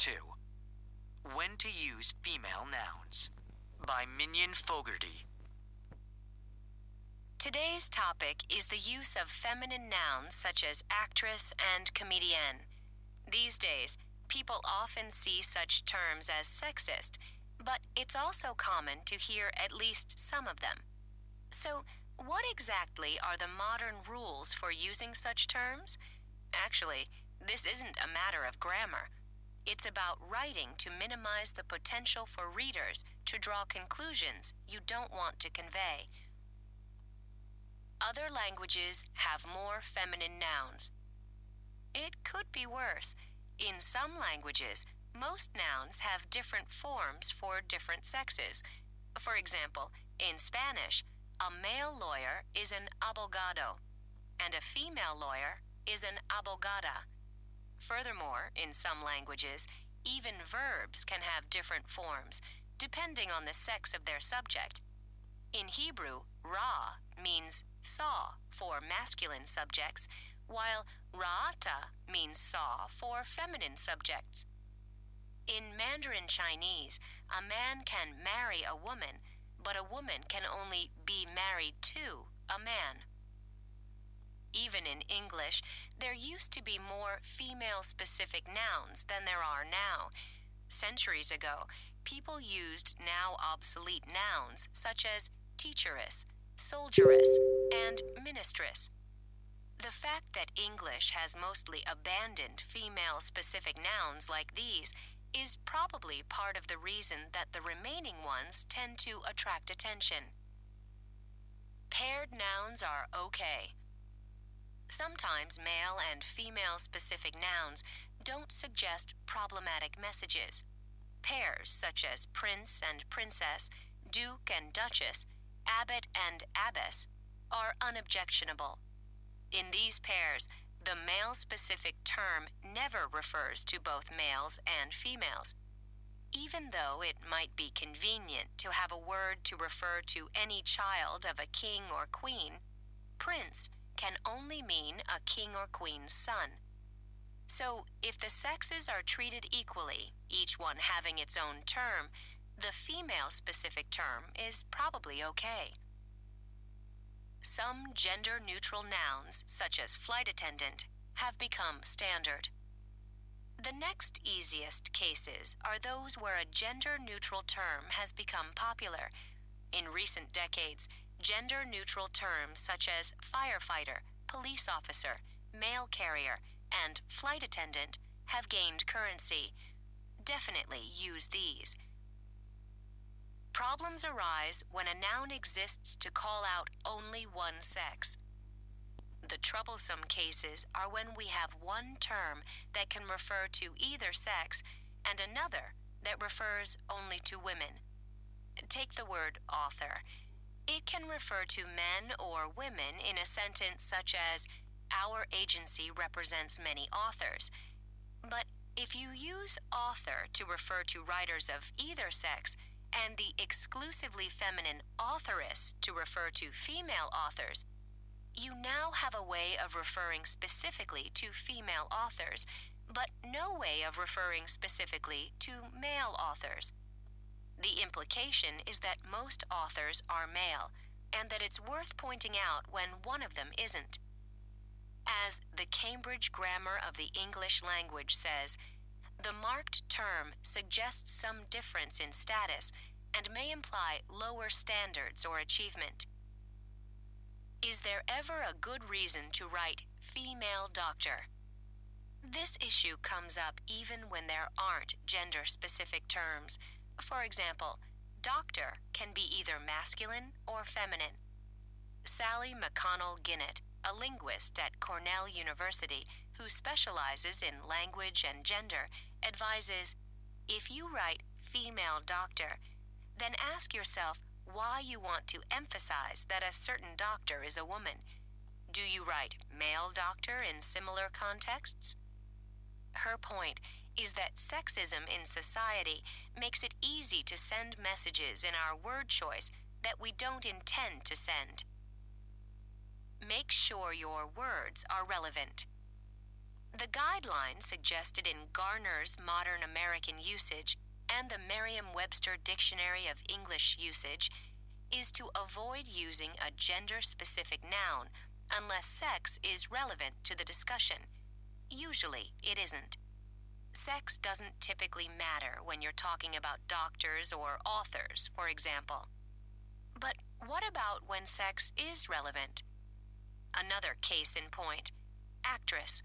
2. When to use female nouns by Minion Fogarty. Today's topic is the use of feminine nouns such as actress and comedienne. These days, people often see such terms as sexist, but it's also common to hear at least some of them. So, what exactly are the modern rules for using such terms? Actually, this isn't a matter of grammar. It's about writing to minimize the potential for readers to draw conclusions you don't want to convey. Other languages have more feminine nouns. It could be worse. In some languages, most nouns have different forms for different sexes. For example, in Spanish, a male lawyer is an abogado, and a female lawyer is an abogada. Furthermore, in some languages, even verbs can have different forms, depending on the sex of their subject. In Hebrew, ra means saw for masculine subjects, while ra'ata means saw for feminine subjects. In Mandarin Chinese, a man can marry a woman, but a woman can only be married to a man. Even in English, there used to be more female-specific nouns than there are now. Centuries ago, people used now obsolete nouns such as teacheress, soldieress, and mistress. The fact that English has mostly abandoned female-specific nouns like these is probably part of the reason that the remaining ones tend to attract attention. Paired nouns are okay. Sometimes male and female-specific nouns don't suggest problematic messages. Pairs such as prince and princess, duke and duchess, abbot and abbess are unobjectionable. In these pairs, the male-specific term never refers to both males and females. Even though it might be convenient to have a word to refer to any child of a king or queen, prince can only mean a king or queen's son. So, if the sexes are treated equally, each one having its own term, the female-specific term is probably okay. Some gender-neutral nouns, such as flight attendant, have become standard. The next easiest cases are those where a gender-neutral term has become popular. In recent decades, gender-neutral terms such as firefighter, police officer, mail carrier, and flight attendant have gained currency. Definitely use these. Problems arise when a noun exists to call out only one sex. The troublesome cases are when we have one term that can refer to either sex and another that refers only to women. Take the word author. It can refer to men or women in a sentence such as, "Our agency represents many authors." But if you use author to refer to writers of either sex, and the exclusively feminine authoress to refer to female authors, you now have a way of referring specifically to female authors, but no way of referring specifically to male authors. The implication is that most authors are male, and that it's worth pointing out when one of them isn't. As the Cambridge Grammar of the English Language says, the marked term suggests some difference in status and may imply lower standards or achievement. Is there ever a good reason to write female doctor? This issue comes up even when there aren't gender-specific terms. For example, doctor can be either masculine or feminine. Sally McConnell Ginnett, a linguist at Cornell University who specializes in language and gender, advises, if you write female doctor, then ask yourself why you want to emphasize that a certain doctor is a woman. Do you write male doctor in similar contexts? Her point is that sexism in society makes it easy to send messages in our word choice that we don't intend to send. Make sure your words are relevant. The guideline suggested in Garner's Modern American Usage and the Merriam-Webster Dictionary of English Usage is to avoid using a gender-specific noun unless sex is relevant to the discussion. Usually, it isn't. Sex doesn't typically matter when you're talking about doctors or authors, for example. But what about when sex is relevant? Another case in point, actress.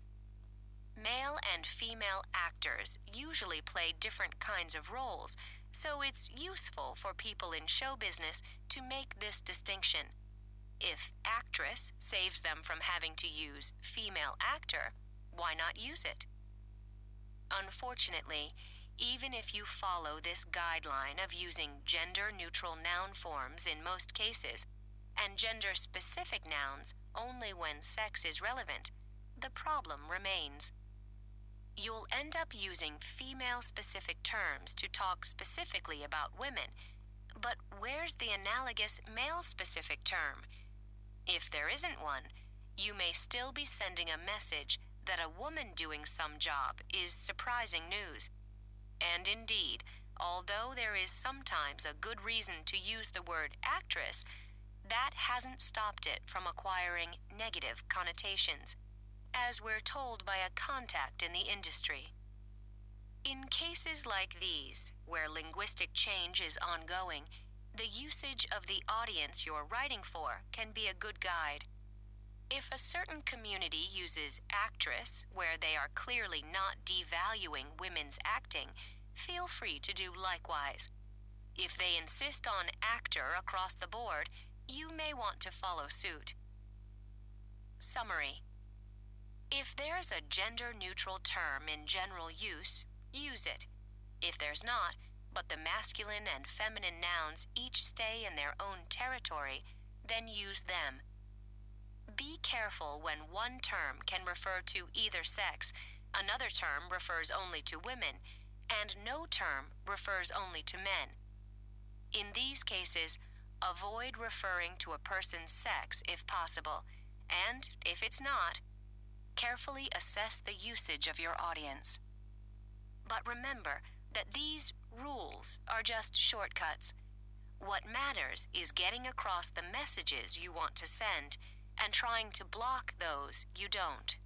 Male and female actors usually play different kinds of roles, so it's useful for people in show business to make this distinction. If actress saves them from having to use female actor, why not use it? Unfortunately, even if you follow this guideline of using gender-neutral noun forms in most cases, and gender-specific nouns only when sex is relevant, the problem remains. You'll end up using female-specific terms to talk specifically about women, but where's the analogous male-specific term? If there isn't one, you may still be sending a message that a woman doing some job is surprising news. And indeed, although there is sometimes a good reason to use the word actress, that hasn't stopped it from acquiring negative connotations, as we're told by a contact in the industry. In cases like these, where linguistic change is ongoing, the usage of the audience you're writing for can be a good guide. If a certain community uses actress where they are clearly not devaluing women's acting, feel free to do likewise. If they insist on actor across the board, you may want to follow suit. Summary. If there's a gender-neutral term in general use, use it. If there's not, but the masculine and feminine nouns each stay in their own territory, then use them. Be careful when one term can refer to either sex, another term refers only to women, and no term refers only to men. In these cases, avoid referring to a person's sex if possible, and if it's not, carefully assess the usage of your audience. But remember that these rules are just shortcuts. What matters is getting across the messages you want to send and trying to block those you don't.